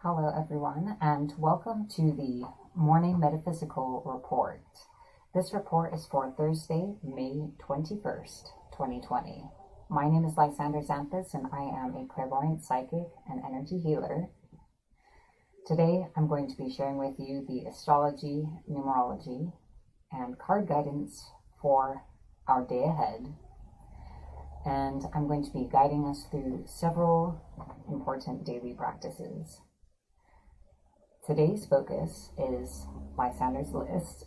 Hello everyone, and welcome to the Morning Metaphysical Report. This report is for Thursday, May 21st, 2020. My name is Lysander Xanthus, and I am a clairvoyant psychic and energy healer. Today, I'm going to be sharing with you the astrology, numerology, and card guidance for our day ahead. And I'm going to be guiding us through several important daily practices. Today's focus is Lysander's List.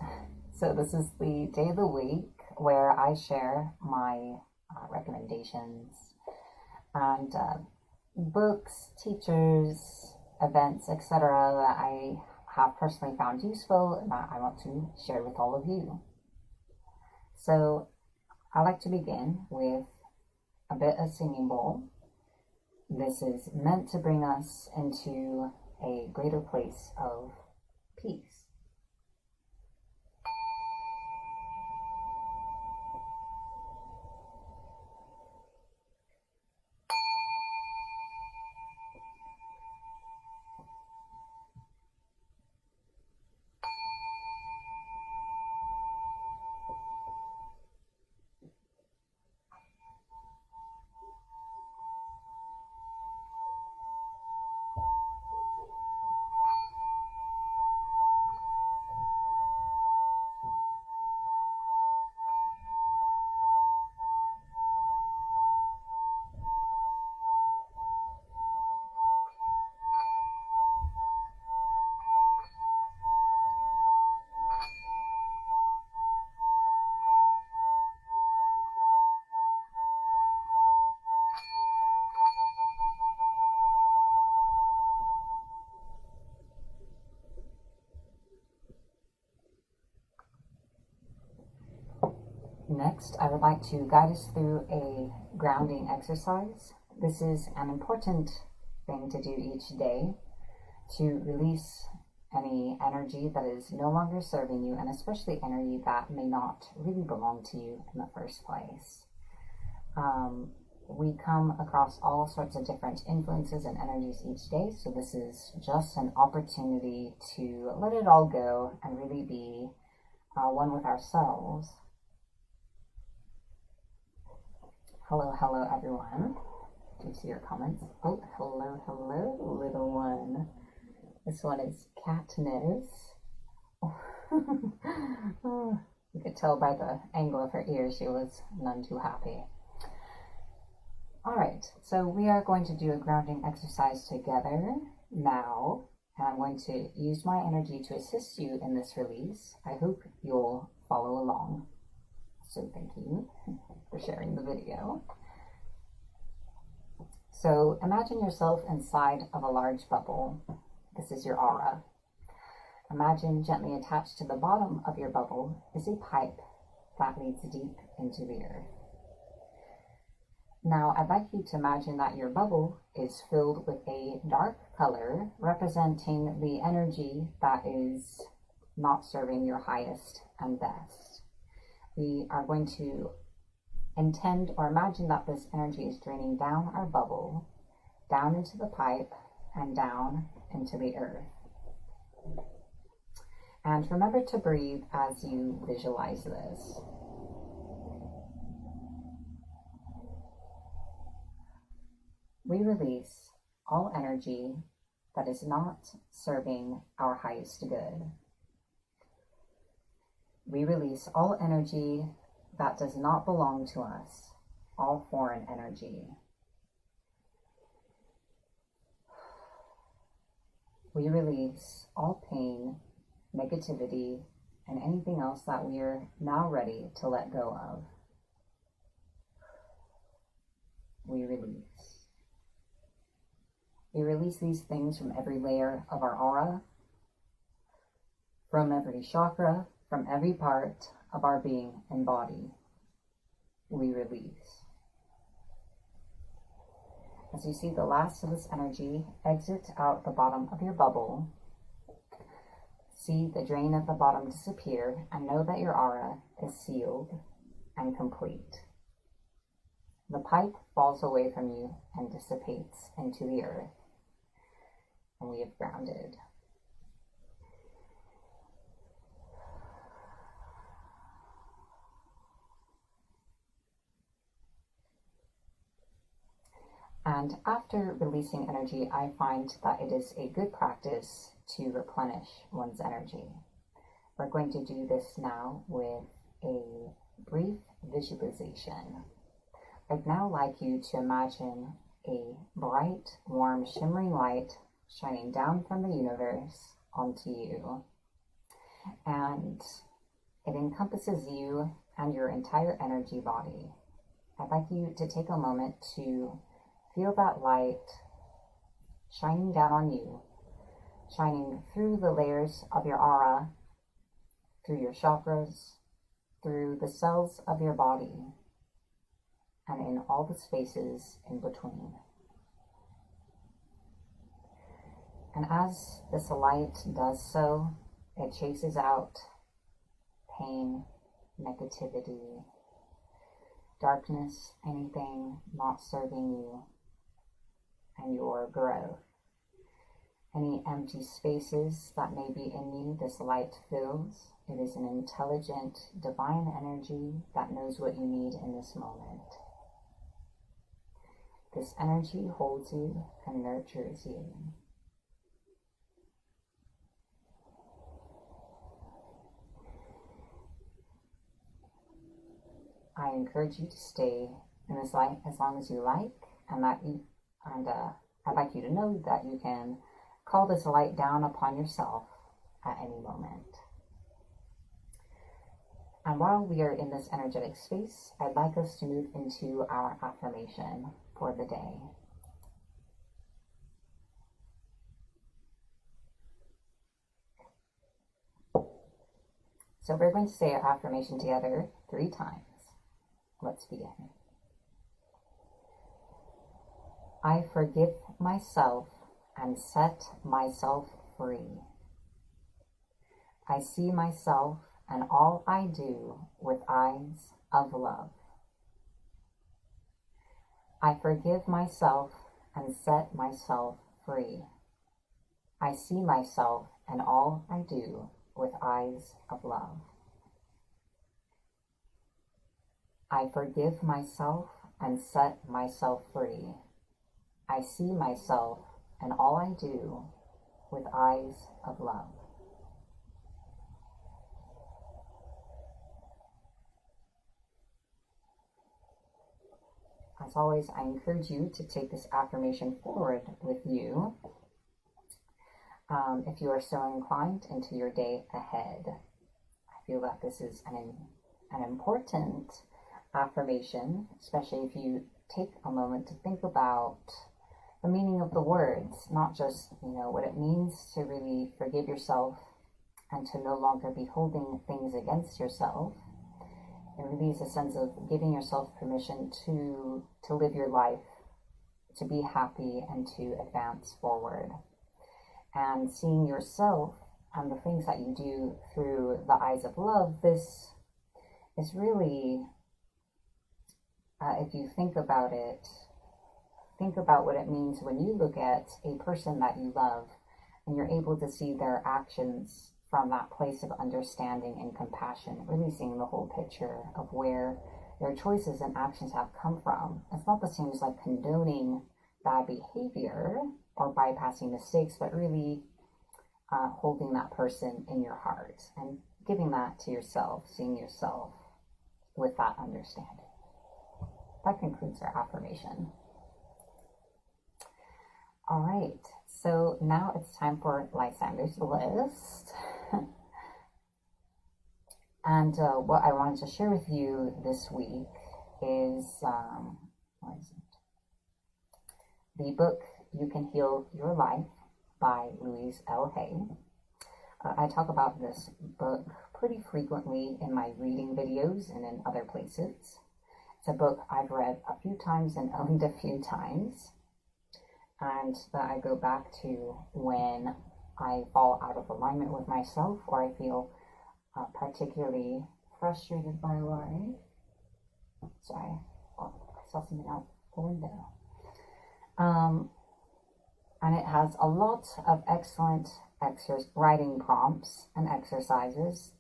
So this is the day of the week where I share my recommendations and books, teachers, events, etc. that I have personally found useful and that I want to share with all of you. So I like to begin with a bit of singing bowl. This is meant to bring us into a greater place of peace. Next, I would like to guide us through a grounding exercise. This is an important thing to do each day to release any energy that is no longer serving you, and especially energy that may not really belong to you in the first place. We come across all sorts of different influences and energies each day, so this is just an opportunity to let it all go and really be one with ourselves. Hello everyone. Do you see your comments? Oh, hello, little one. This one is Katniss. Oh, you could tell by the angle of her ears she was none too happy. Alright, so we are going to do a grounding exercise together now, and I'm going to use my energy to assist you in this release. I hope you'll follow along. So thank you for sharing the video. So imagine yourself inside of a large bubble. This is your aura. Imagine gently attached to the bottom of your bubble is a pipe that leads deep into the earth. Now I'd like you to imagine that your bubble is filled with a dark color representing the energy that is not serving your highest and best. We are going to intend or imagine that this energy is draining down our bubble, down into the pipe, and down into the earth. And remember to breathe as you visualize this. We release all energy that is not serving our highest good. We release all energy that does not belong to us, all foreign energy. We release all pain, negativity, and anything else that we are now ready to let go of. We release. We release these things from every layer of our aura, from every chakra, from every part of our being and body. We release. As you see the last of this energy exit out the bottom of your bubble, see the drain at the bottom disappear and know that your aura is sealed and complete. The pipe falls away from you and dissipates into the earth. and we have grounded. And after releasing energy, I find that it is a good practice to replenish one's energy. We're going to do this now with a brief visualization. I'd now like you to imagine a bright, warm, shimmering light shining down from the universe onto you. And it encompasses you and your entire energy body. I'd like you to take a moment to feel that light shining down on you, shining through the layers of your aura, through your chakras, through the cells of your body, and in all the spaces in between. And as this light does so, it chases out pain, negativity, darkness, anything not serving you and your growth. Any empty spaces that may be in you, this light fills. It is an intelligent, divine energy that knows what you need in this moment. This energy holds you and nurtures you. I encourage you to stay in this light as long as you like, and I'd like you to know that you can call this light down upon yourself at any moment. And while we are in this energetic space, I'd like us to move into our affirmation for the day. So we're going to say our affirmation together 3 times. Let's begin. I forgive myself and set myself free. I see myself and all I do with eyes of love. I forgive myself and set myself free. I see myself and all I do with eyes of love. I forgive myself and set myself free. I see myself and all I do with eyes of love. As always, I encourage you to take this affirmation forward with you if you are so inclined into your day ahead. I feel that this is an important affirmation, especially if you take a moment to think about the meaning of the words, not just, what it means to really forgive yourself and to no longer be holding things against yourself. It really is a sense of giving yourself permission to live your life, to be happy, and to advance forward. And seeing yourself and the things that you do through the eyes of love, this is really, if you think about it, think about what it means when you look at a person that you love and you're able to see their actions from that place of understanding and compassion, really seeing the whole picture of where their choices and actions have come from. It's not the same as like condoning bad behavior or bypassing mistakes, but really holding that person in your heart and giving that to yourself, seeing yourself with that understanding. That concludes our affirmation. All right, so now it's time for Lysander's list. And what I wanted to share with you this week is, what is it? The book You Can Heal Your Life by Louise L. Hay. I talk about this book pretty frequently in my reading videos and in other places. It's a book I've read a few times and owned a few times, and that I go back to when I fall out of alignment with myself or I feel particularly frustrated by life. Sorry, I saw something out the window. And it has a lot of excellent writing prompts and exercises,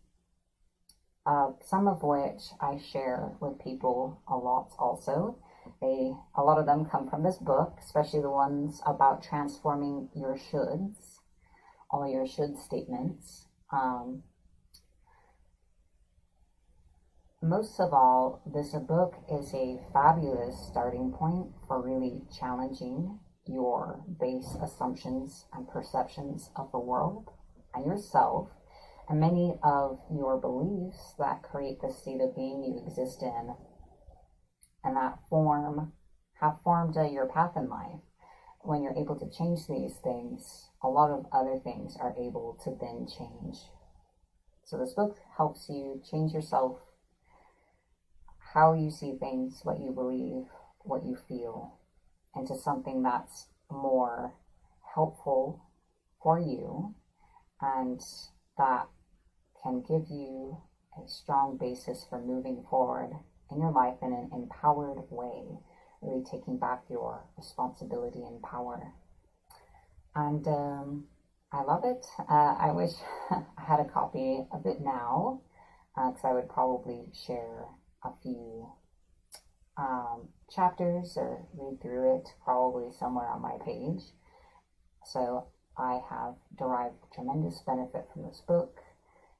some of which I share with people a lot also. A lot of them come from this book, especially the ones about transforming your shoulds, all your should statements. Most of all, this book is a fabulous starting point for really challenging your base assumptions and perceptions of the world and yourself, and many of your beliefs that create the state of being you exist in and that have formed your path in life. When you're able to change these things, a lot of other things are able to then change. So this book helps you change yourself, how you see things, what you believe, what you feel, into something that's more helpful for you and that can give you a strong basis for moving forward in your life in an empowered way, really taking back your responsibility and power. And I love it. I wish I had a copy of it now, because I would probably share a few chapters or read through it probably somewhere on my page. So I have derived tremendous benefit from this book.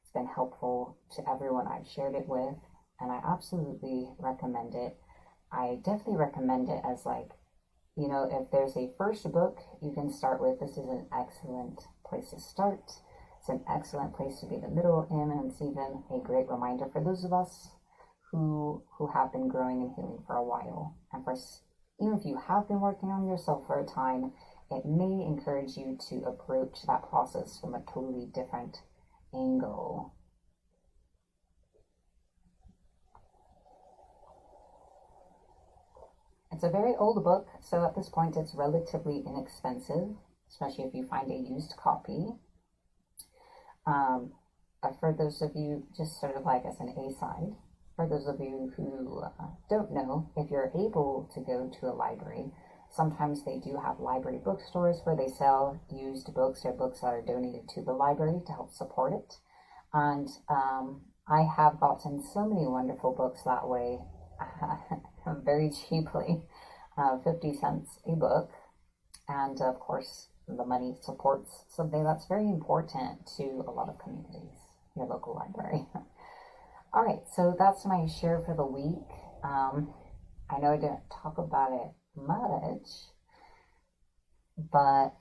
It's been helpful to everyone I've shared it with, and I absolutely recommend it. I definitely recommend it as, like, you know, if there's a first book you can start with, this is an excellent place to start. It's an excellent place to be the middle in, and it's even a great reminder for those of us who have been growing and healing for a while. And for even if you have been working on yourself for a time, it may encourage you to approach that process from a totally different angle. It's a very old book, so at this point it's relatively inexpensive, especially if you find a used copy. For those of you, just sort of like as an A-side, for those of you who don't know, if you're able to go to a library, sometimes they do have library bookstores where they sell used books or books that are donated to the library to help support it. And I have gotten so many wonderful books that way, very cheaply, 50 cents a book. And of course, the money supports something that's very important to a lot of communities, your local library. All right, so that's my share for the week. I know I didn't talk about it much, but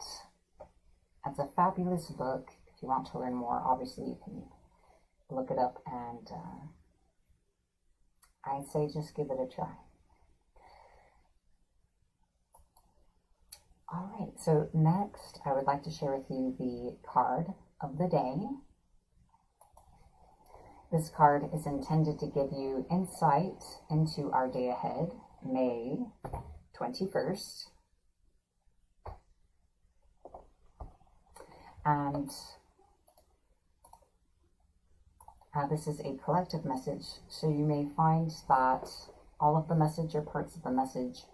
it's a fabulous book. If you want to learn more, obviously you can look it up, and I'd say just give it a try. All right, so next I would like to share with you the card of the day. This card is intended to give you insight into our day ahead, May 21st. And this is a collective message, so you may find that all of the message or parts of the message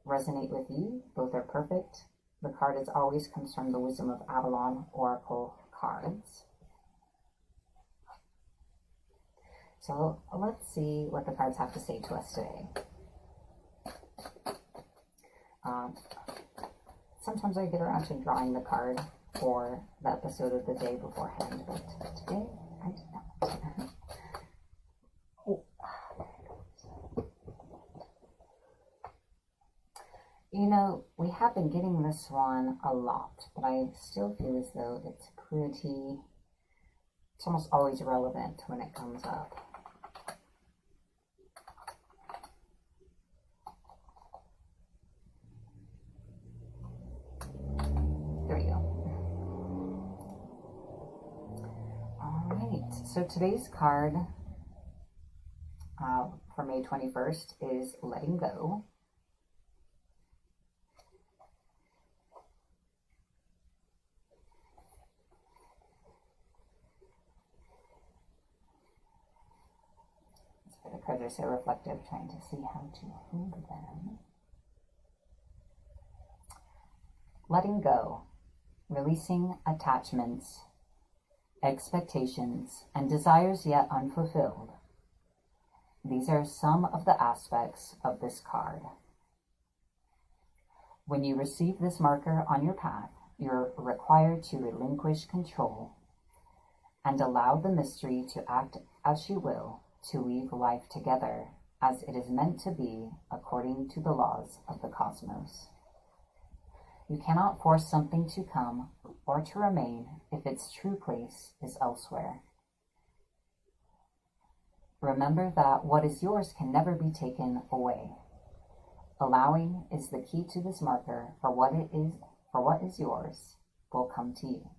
resonate with you. Both are perfect. The card as always comes from the Wisdom of Avalon Oracle cards. So let's see what the cards have to say to us today. Sometimes I get around to drawing the card for the episode of the day beforehand, but today I did not. Oh, there it goes. You know, we have been getting this one a lot, but I still feel as though it's almost always relevant when it comes up. There we go. All right, so today's card for May 21st is Letting Go. The cards are so reflective, trying to see how to hold them. letting go, releasing attachments, expectations, and desires yet unfulfilled. These are some of the aspects of this card. When you receive this marker on your path, you're required to relinquish control and allow the mystery to act as you will, to weave life together as it is meant to be according to the laws of the cosmos. You cannot force something to come or to remain if its true place is elsewhere. Remember that what is yours can never be taken away. Allowing is the key to this marker, for what is yours will come to you.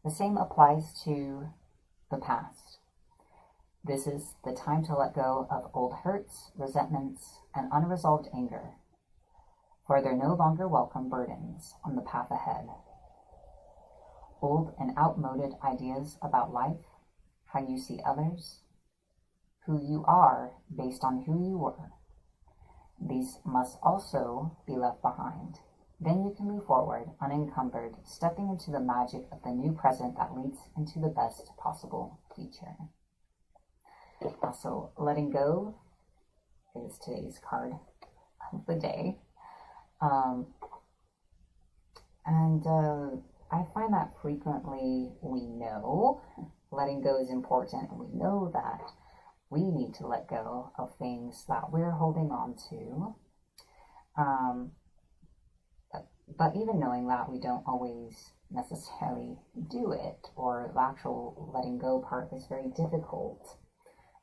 The same applies to the past. This is the time to let go of old hurts, resentments, and unresolved anger, for they're no longer welcome burdens on the path ahead. Old and outmoded ideas about life, how you see others, who you are based on who you were. These must also be left behind. Then you can move forward unencumbered, stepping into the magic of the new present that leads into the best possible future. So letting go is today's card of the day. I find that frequently we know letting go is important, and we know that we need to let go of things that we're holding on to. But even knowing that, we don't always necessarily do it, or the actual letting go part is very difficult.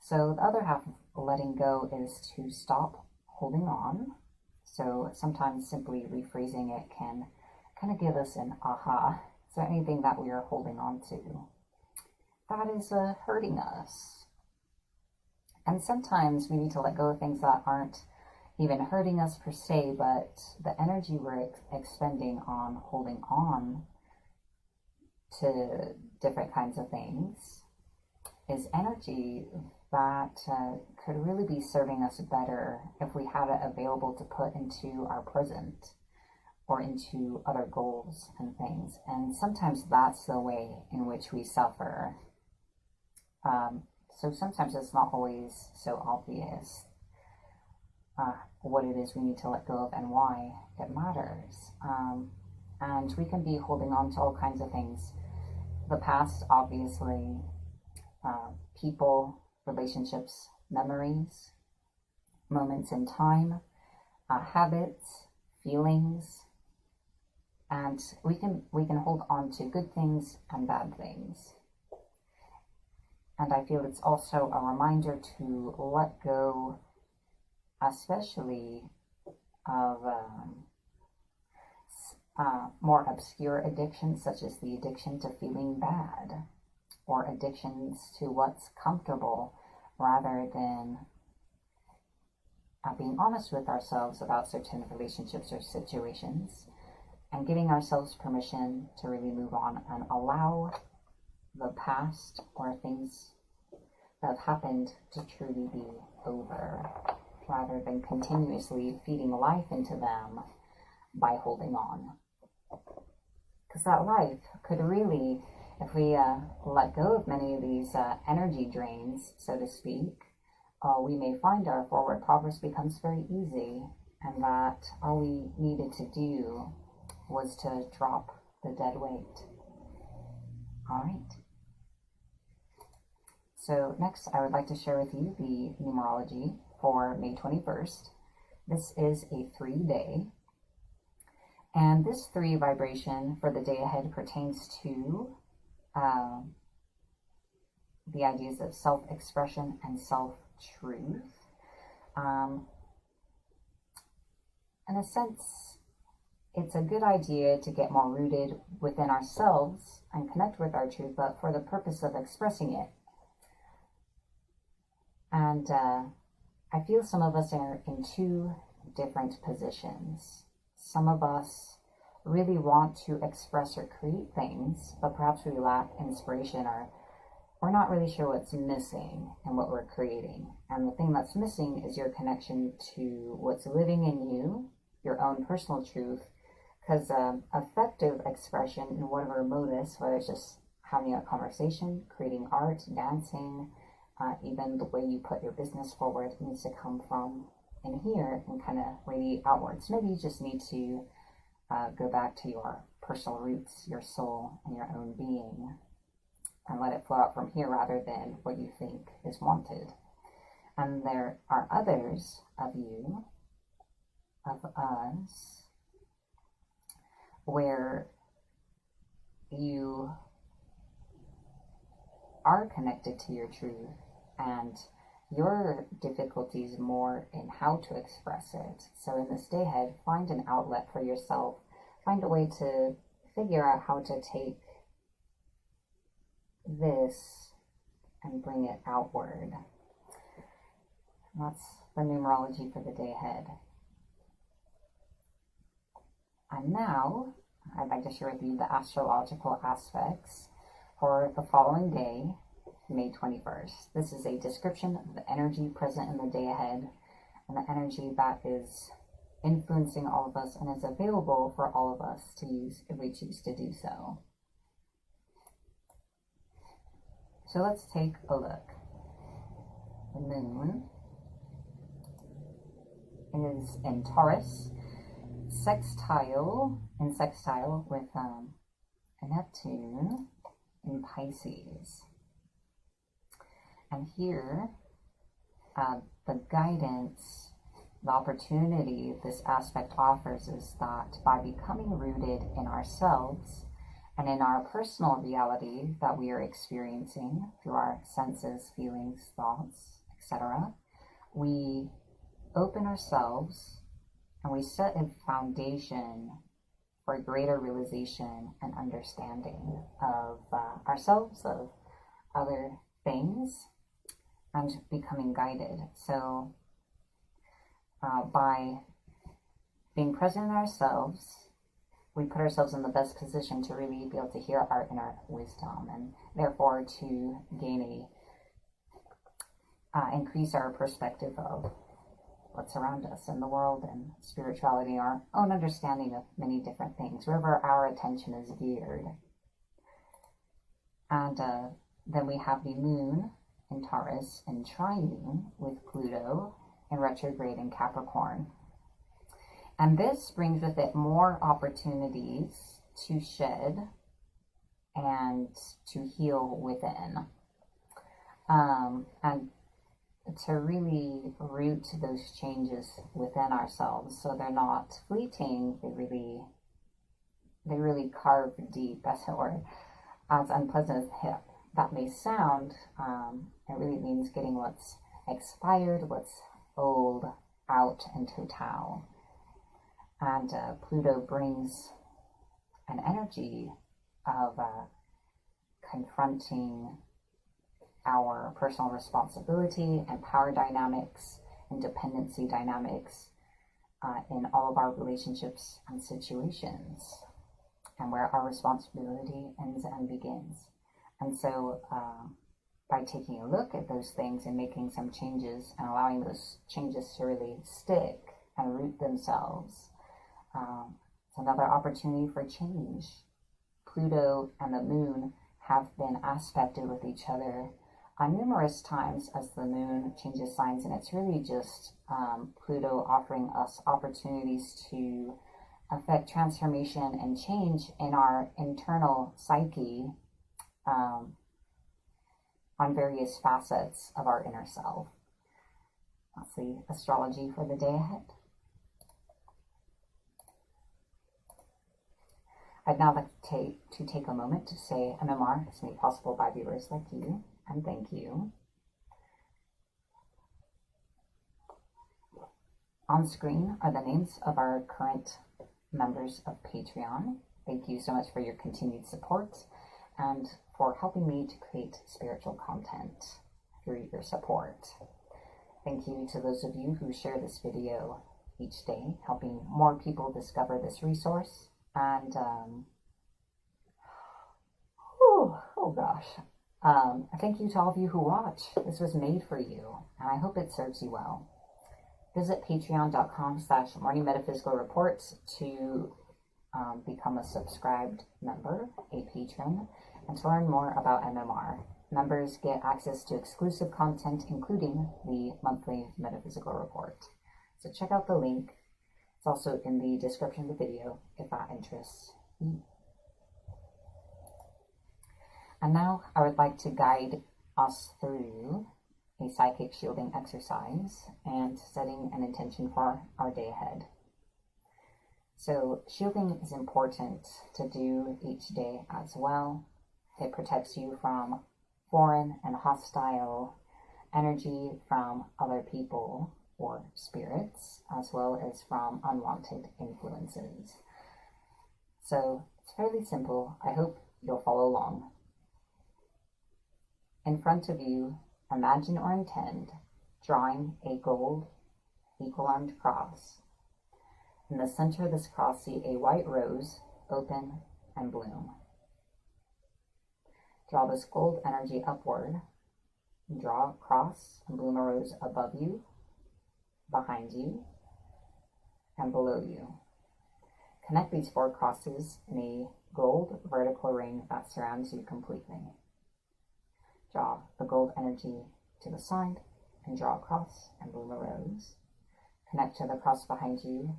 So the other half of letting go is to stop holding on. So sometimes simply rephrasing it can kind of give us an aha. Is there anything that we are holding on to that is hurting us? And sometimes we need to let go of things that aren't even hurting us per se, but the energy we're expending on holding on to different kinds of things is energy that could really be serving us better if we had it available to put into our present or into other goals and things. And sometimes that's the way in which we suffer. So sometimes it's not always so obvious what it is we need to let go of and why it matters. And we can be holding on to all kinds of things. The past, obviously, people, relationships, memories, moments in time, habits, feelings, and we can hold on to good things and bad things. And I feel it's also a reminder to let go, especially of more obscure addictions, such as the addiction to feeling bad, or addictions to what's comfortable, rather than being honest with ourselves about certain relationships or situations, and giving ourselves permission to really move on and allow the past or things that have happened to truly be over, rather than continuously feeding life into them by holding on. Because that life could really, if we let go of many of these energy drains, so to speak, we may find our forward progress becomes very easy, and that all we needed to do was to drop the dead weight. All right. So next, I would like to share with you the numerology for May 21st. This is a 3-day. And this 3 vibration for the day ahead pertains to the ideas of self-expression and self-truth. In a sense, it's a good idea to get more rooted within ourselves and connect with our truth, but for the purpose of expressing it. And I feel some of us are in 2 different positions. Some of us really want to express or create things, but perhaps we lack inspiration, or we're not really sure what's missing in what we're creating. And the thing that's missing is your connection to what's living in you, your own personal truth, Because effective expression in whatever mode is, whether it's just having a conversation, creating art, dancing, even the way you put your business forward, needs to come from in here and kind of radiate outwards. Maybe you just need to go back to your personal roots, your soul, and your own being, and let it flow out from here rather than what you think is wanted. And there are others of you, of us, where you are connected to your truth, and your difficulty is more in how to express it. So in this day ahead, find an outlet for yourself. Find a way to figure out how to take this and bring it outward. That's the numerology for the day ahead. And now, I'd like to share with you the astrological aspects for the following day, May 21st. This is a description of the energy present in the day ahead, and the energy that is influencing all of us and is available for all of us to use if we choose to do so. So let's take a look. The moon is in Taurus, sextile with Neptune in Pisces. And here, the guidance, the opportunity this aspect offers is that by becoming rooted in ourselves and in our personal reality that we are experiencing through our senses, feelings, thoughts, etc., we open ourselves and we set a foundation for greater realization and understanding of ourselves, of other things, and becoming guided. So by being present in ourselves, we put ourselves in the best position to really be able to hear our inner wisdom, and therefore to gain increase our perspective of what's around us in the world and spirituality, our own understanding of many different things, wherever our attention is geared. And then we have the moon in Taurus in trine with Pluto in retrograde in Capricorn. And this brings with it more opportunities to shed and to heal within. And to really root those changes within ourselves so they're not fleeting, they really carve deep, as it were. As unpleasant as that may sound, it really means getting what's expired, what's old, out in total. And Pluto brings an energy of confronting our personal responsibility and power dynamics and dependency dynamics in all of our relationships and situations, and where our responsibility ends and begins. And so by taking a look at those things and making some changes and allowing those changes to really stick and root themselves, it's another opportunity for change. Pluto and the moon have been aspected with each other numerous times as the moon changes signs, and it's really just Pluto offering us opportunities to affect transformation and change in our internal psyche on various facets of our inner self. That's the astrology for the day ahead. I'd now like to take a moment to say MMR is made possible by viewers like you, and thank you. On screen are the names of our current members of Patreon. Thank you so much for your continued support and for helping me to create spiritual content through your support. Thank you to those of you who share this video each day, helping more people discover this resource. And thank you to all of you who watch. This was made for you, and I hope it serves you well. Visit patreon.com/Morning Metaphysical Report to become a subscribed member, a patron, and to learn more about MMR. Members get access to exclusive content, including the monthly metaphysical report. So check out the link. It's also in the description of the video if that interests you. And now I would like to guide us through a psychic shielding exercise and setting an intention for our day ahead. So shielding is important to do each day as well. It protects you from foreign and hostile energy from other people or spirits, as well as from unwanted influences. So it's fairly simple. I hope you'll follow along. In front of you, imagine or intend drawing a gold equal-armed cross. In the center of this cross, see a white rose open and bloom. Draw this gold energy upward. Draw a cross and bloom a rose above you, behind you, and below you. Connect these 4 crosses in a gold vertical ring that surrounds you completely. Draw the gold energy to the side and draw a cross and bloom a rose. Connect to the cross behind you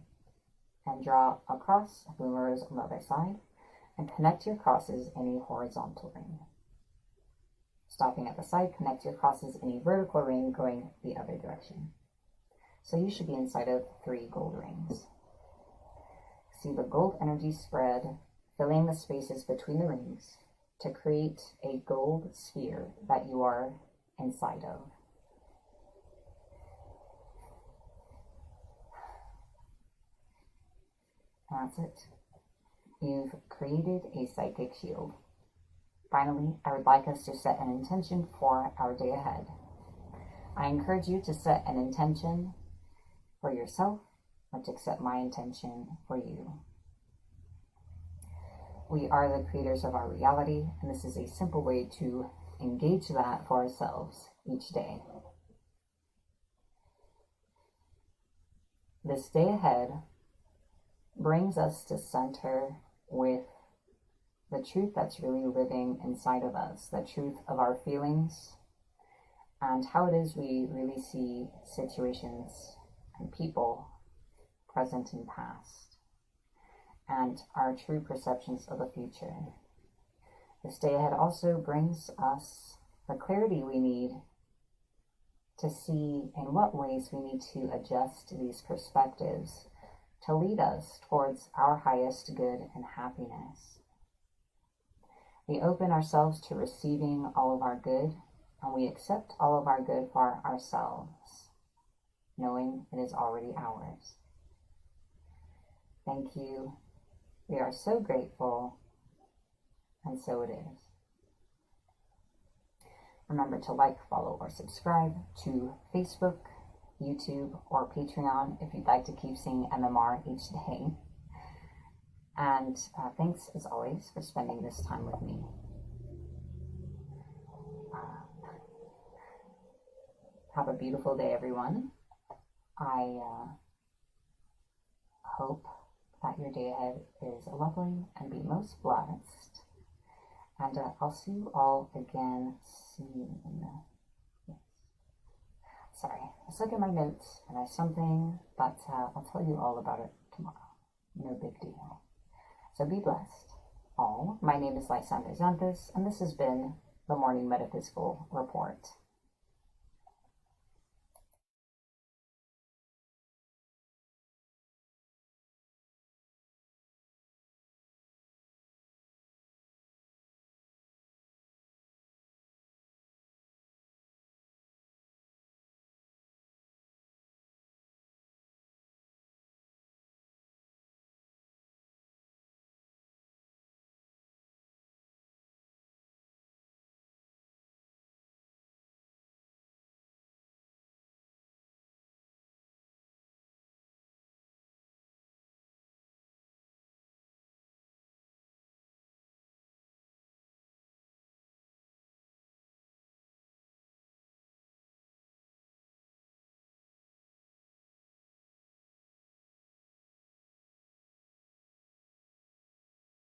and draw a cross and bloom a rose on the other side, and connect your crosses in a horizontal ring. Stopping at the side, connect your crosses in a vertical ring going the other direction. So you should be inside of 3 gold rings. See the gold energy spread, filling the spaces between the rings to create a gold sphere that you are inside of. That's it. You've created a psychic shield. Finally, I would like us to set an intention for our day ahead. I encourage you to set an intention for yourself or to accept my intention for you. We are the creators of our reality, and this is a simple way to engage that for ourselves each day. This day ahead brings us to center with the truth that's really living inside of us, the truth of our feelings, and how it is we really see situations and people, present and past, and our true perceptions of the future. This day ahead also brings us the clarity we need to see in what ways we need to adjust these perspectives to lead us towards our highest good and happiness. We open ourselves to receiving all of our good, and we accept all of our good for ourselves, knowing it is already ours. Thank you. We are so grateful, and so it is. Remember to like, follow, or subscribe to Facebook, YouTube, or Patreon if you'd like to keep seeing MMR each day. And thanks, as always, for spending this time with me. Have a beautiful day, everyone. I hope that your day ahead is lovely and be most blessed. And I'll see you all again soon. Yes. Sorry, let's look at my notes and I have something, but I'll tell you all about it tomorrow. No big deal. So be blessed, all. My name is Lysander Xanthus, and this has been the Morning Metaphysical Report.